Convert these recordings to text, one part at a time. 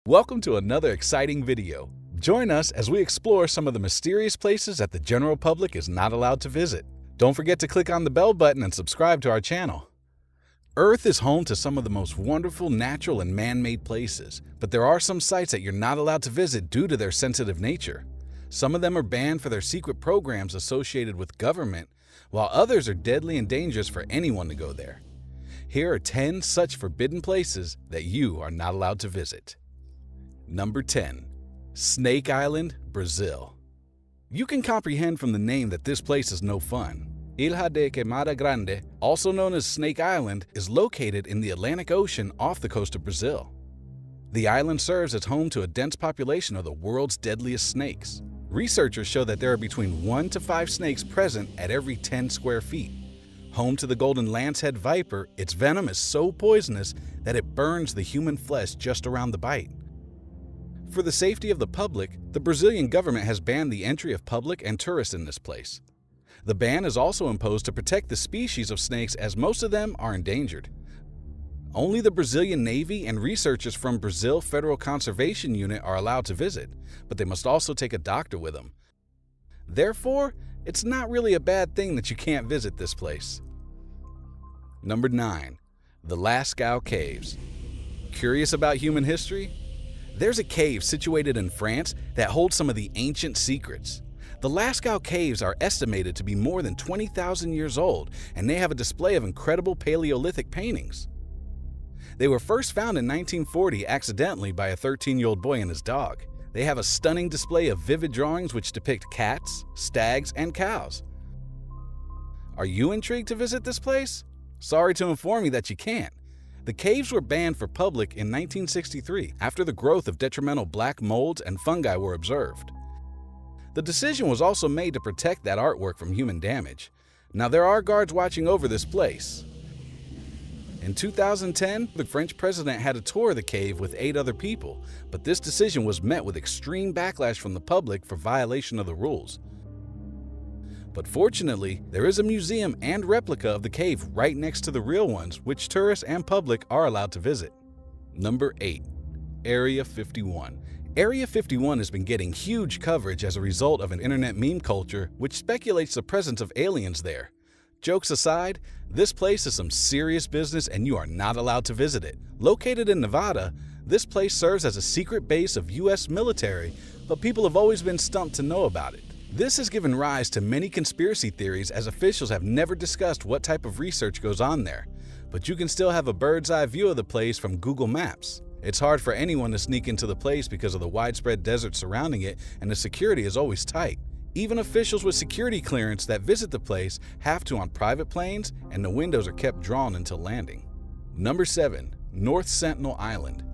Welcome to another exciting video. Join us as we explore some of the mysterious places that the general public is not allowed to visit. Don't forget to click on the bell button and subscribe to our channel. Earth is home to some of the most wonderful natural and man-made places, but there are some sites that you're not allowed to visit due to their sensitive nature. Some of them are banned for their secret programs associated with government, while others are deadly and dangerous for anyone to go there. Here are 10 such forbidden places that you are not allowed to visit. Number 10. Snake Island, Brazil. You can comprehend from the name that this place is no fun. Ilha de Queimada Grande, also known as Snake Island, is located in the Atlantic Ocean off the coast of Brazil. The island serves as home to a dense population of the world's deadliest snakes. Researchers show that there are between 1 to 5 snakes present at every 10 square feet. Home to the golden lancehead viper, its venom is so poisonous that it burns the human flesh just around the bite. For the safety of the public, the Brazilian government has banned the entry of public and tourists in this place. The ban is also imposed to protect the species of snakes, as most of them are endangered. Only the Brazilian Navy and researchers from Brazil Federal Conservation Unit are allowed to visit, but they must also take a doctor with them. Therefore, it's not really a bad thing that you can't visit this place. Number 9. The Lascaux Caves. Curious about human history? There's a cave situated in France that holds some of the ancient secrets. The Lascaux Caves are estimated to be more than 20,000 years old, and they have a display of incredible Paleolithic paintings. They were first found in 1940 accidentally by a 13-year-old boy and his dog. They have a stunning display of vivid drawings which depict cats, stags, and cows. Are you intrigued to visit this place? Sorry to inform you that you can't. The caves were banned for public in 1963 after the growth of detrimental black molds and fungi were observed. The decision was also made to protect that artwork from human damage. Now there are guards watching over this place. In 2010, the French president had a tour of the cave with 8 other people, but this decision was met with extreme backlash from the public for violation of the rules. But fortunately, there is a museum and replica of the cave right next to the real ones, which tourists and public are allowed to visit. Number 8. Area 51. Area 51 has been getting huge coverage as a result of an internet meme culture which speculates the presence of aliens there. Jokes aside, this place is some serious business and you are not allowed to visit it. Located in Nevada, this place serves as a secret base of US military, but people have always been stumped to know about it. This has given rise to many conspiracy theories, as officials have never discussed what type of research goes on there. But you can still have a bird's eye view of the place from Google Maps. It's hard for anyone to sneak into the place because of the widespread desert surrounding it, and the security is always tight. Even officials with security clearance that visit the place have to on private planes, and the windows are kept drawn until landing. Number 7. North Sentinel Island.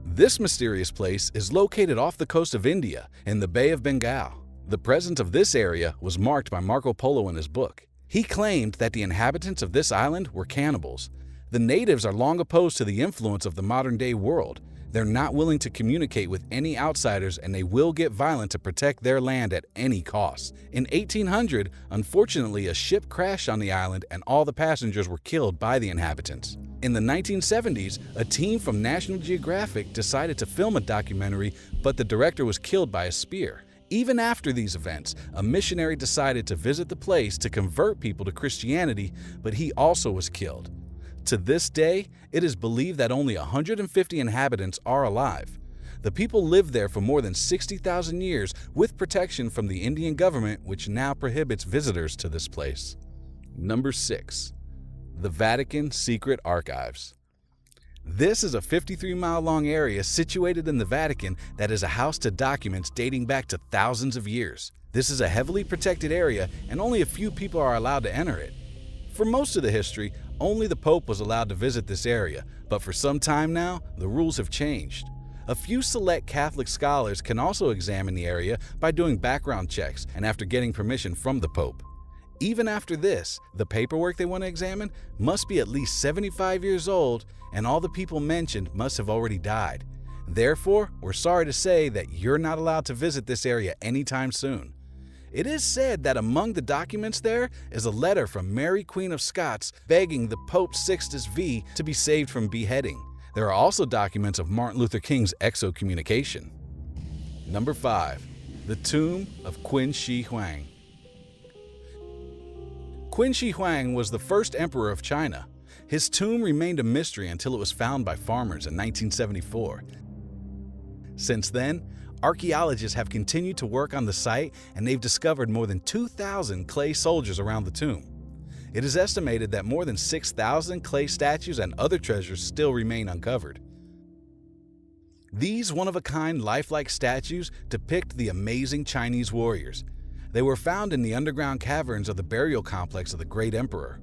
This mysterious place is located off the coast of India in the Bay of Bengal. The presence of this area was marked by Marco Polo in his book. He claimed that the inhabitants of this island were cannibals. The natives are long opposed to the influence of the modern-day world. They're not willing to communicate with any outsiders, and they will get violent to protect their land at any cost. In 1800, unfortunately, a ship crashed on the island and all the passengers were killed by the inhabitants. In the 1970s, a team from National Geographic decided to film a documentary, but the director was killed by a spear. Even after these events, a missionary decided to visit the place to convert people to Christianity, but he also was killed. To this day, it is believed that only 150 inhabitants are alive. The people lived there for more than 60,000 years with protection from the Indian government, which now prohibits visitors to this place. Number 6. The Vatican Secret Archives. This is a 53-mile-long area situated in the Vatican that is a house to documents dating back to thousands of years. This is a heavily protected area and only a few people are allowed to enter it. For most of the history, only the Pope was allowed to visit this area, but for some time now, the rules have changed. A few select Catholic scholars can also examine the area by doing background checks and after getting permission from the Pope. Even after this, the paperwork they want to examine must be at least 75 years old, and all the people mentioned must have already died. Therefore, we're sorry to say that you're not allowed to visit this area anytime soon. It is said that among the documents there is a letter from Mary Queen of Scots begging the Pope Sixtus V to be saved from beheading. There are also documents of Martin Luther King's excommunication. Number 5. The Tomb of Qin Shi Huang. Qin Shi Huang was the first emperor of China. His tomb remained a mystery until it was found by farmers in 1974. Since then, archaeologists have continued to work on the site, and they've discovered more than 2,000 clay soldiers around the tomb. It is estimated that more than 6,000 clay statues and other treasures still remain uncovered. These one-of-a-kind lifelike statues depict the amazing Chinese warriors. They were found in the underground caverns of the burial complex of the Great Emperor.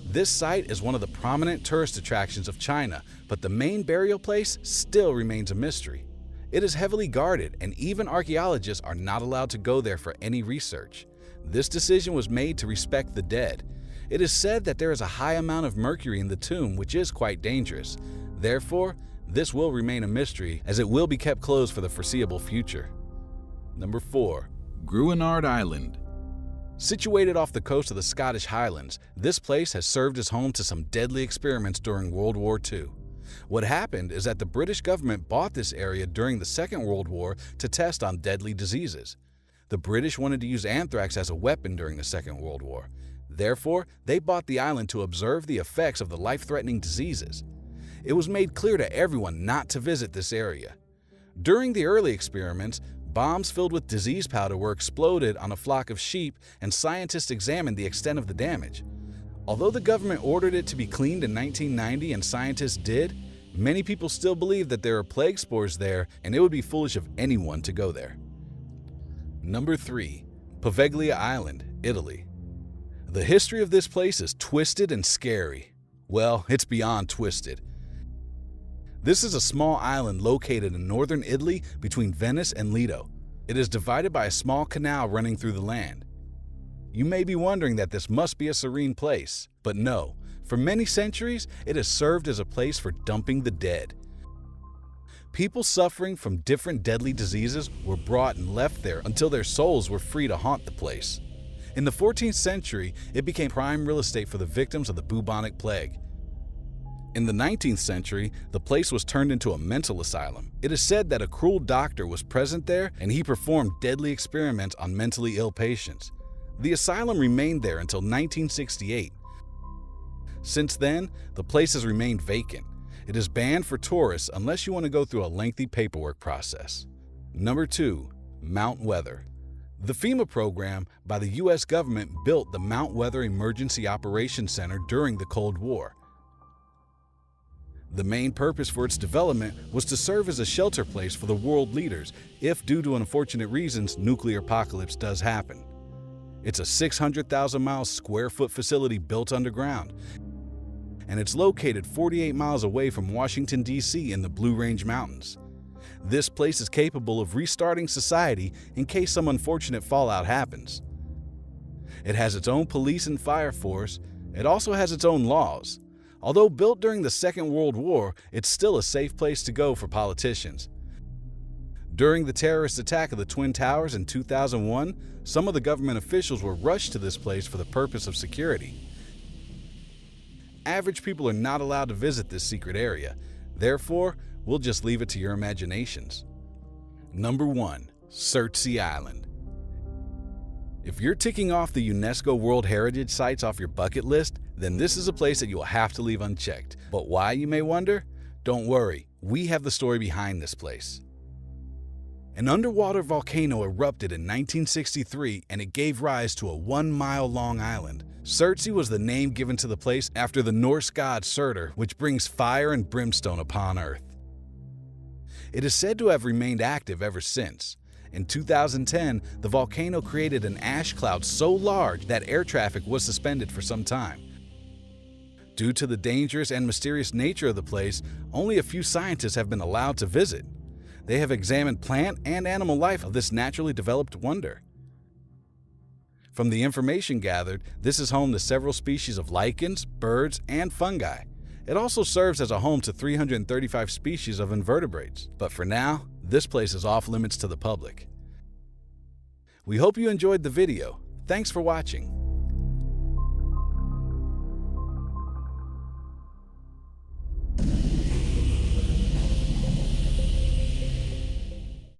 This site is one of the prominent tourist attractions of China, but the main burial place still remains a mystery. It is heavily guarded, and even archaeologists are not allowed to go there for any research. This decision was made to respect the dead. It is said that there is a high amount of mercury in the tomb, which is quite dangerous. Therefore, this will remain a mystery, as it will be kept closed for the foreseeable future. Number 4. Gruinard Island. Situated off the coast of the Scottish Highlands, this place has served as home to some deadly experiments during World War II. What happened is that the British government bought this area during the Second World War to test on deadly diseases. The British wanted to use anthrax as a weapon during the Second World War. Therefore, they bought the island to observe the effects of the life-threatening diseases. It was made clear to everyone not to visit this area. During the early experiments, bombs filled with disease powder were exploded on a flock of sheep, and scientists examined the extent of the damage. Although the government ordered it to be cleaned in 1990 and scientists did, many people still believe that there are plague spores there, and it would be foolish of anyone to go there. Number 3. Poveglia Island, Italy. The history of this place is twisted and scary. Well, it's beyond twisted. This is a small island located in northern Italy between Venice and Lido. It is divided by a small canal running through the land. You may be wondering that this must be a serene place, but no. For many centuries, it has served as a place for dumping the dead. People suffering from different deadly diseases were brought and left there until their souls were free to haunt the place. In the 14th century, it became prime real estate for the victims of the bubonic plague. In the 19th century, the place was turned into a mental asylum. It is said that a cruel doctor was present there, and he performed deadly experiments on mentally ill patients. The asylum remained there until 1968. Since then, the place has remained vacant. It is banned for tourists unless you want to go through a lengthy paperwork process. Number 2. Mount Weather. The FEMA program by the U.S. government built the Mount Weather Emergency Operations Center during the Cold War. The main purpose for its development was to serve as a shelter place for the world leaders if, due to unfortunate reasons, nuclear apocalypse does happen. It's a 600,000 square foot facility built underground, and it's located 48 miles away from Washington, D.C. in the Blue Range Mountains. This place is capable of restarting society in case some unfortunate fallout happens. It has its own police and fire force. It also has its own laws. Although built during the Second World War, it's still a safe place to go for politicians. During the terrorist attack of the Twin Towers in 2001, some of the government officials were rushed to this place for the purpose of security. Average people are not allowed to visit this secret area. Therefore, we'll just leave it to your imaginations. Number 1. Surtsey Island. If you're ticking off the UNESCO World Heritage Sites off your bucket list, then this is a place that you'll have to leave unchecked. But why, you may wonder? Don't worry, we have the story behind this place. An underwater volcano erupted in 1963, and it gave rise to a 1-mile-long island. Surtsey was the name given to the place after the Norse god Surtur, which brings fire and brimstone upon Earth. It is said to have remained active ever since. In 2010, the volcano created an ash cloud so large that air traffic was suspended for some time. Due to the dangerous and mysterious nature of the place, only a few scientists have been allowed to visit. They have examined plant and animal life of this naturally developed wonder. From the information gathered, this is home to several species of lichens, birds, and fungi. It also serves as a home to 335 species of invertebrates. But for now, this place is off limits to the public. We hope you enjoyed the video. Thanks for watching.